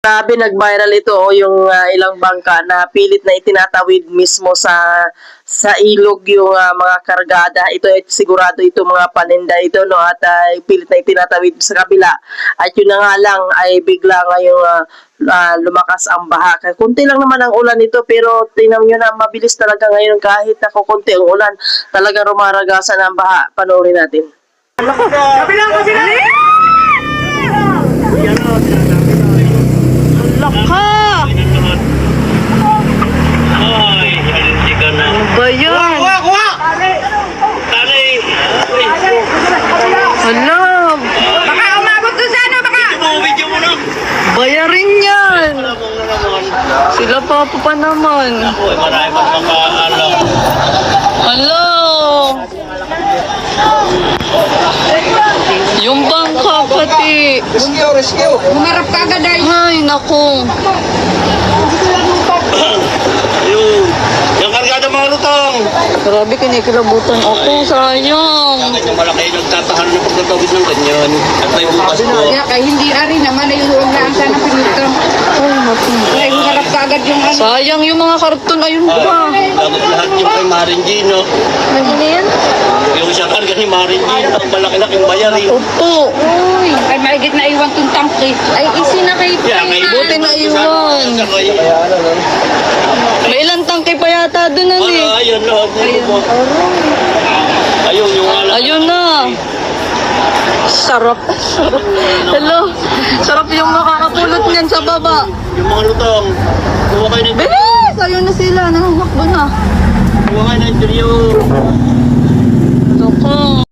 Grabe, nag-viral ito yung ilang bangka na pilit na itinatawid mismo sa ilog yung mga kargada. Ito ay sigurado ito mga paninda ito, no, at pilit na itinatawid sa kabila. At yun na nga lang ay bigla ngayong lumakas ang baha. Kunti lang naman ang ulan nito, pero tingnan nyo na mabilis talaga ngayon kahit na kukunti ang ulan. Talaga rumaragasan ang baha. Panoorin natin. Kabilang! Laka! Ay, hindi ka na. Ano ba yan? Kuha! Tali! Hala! Baka umabot doon sa ano, baka! Video mo na! Bayarin yan! Alam mo na naman. Sila pa naman. Ako, marami pa makaalam. Hala! Yung bangka pati. Rescue! Humarap ka agad ay. Ay, naku. Yung kargada mga lutong! Grabe, kinikilabutan ako. Sayang. Bakit yung malaki nagtatahan ng pagkatawid ng ganyan? At may bukas po. Kaya kay hindi ari naman ay huwag na ang sana pinito. Ay, naku. Ay humarap ka agad yung ano. Sayang yung mga karton. Ayun pa. Dapat lahat yung kay Marin Gino. Ano yan? Yung isang karga ni Marin Gino, malaki-laking bayarin. Opo. Uy, ay maigit na iwan tong tangke. Ay, isinakay pa Kaya yan. Buti na iwan. May ilang tangke pa yata doon na eh. Ayun, lahat mo. Ayun, yung alam. Ayun na. Sarap. Hello. Sarap yung makakapulot niyan sa baba. Yung mga lutong. Kuha kayo ng Bilis! Ayun na sila. Nanguhakbo na. Kuha kayo ng interior. Naku.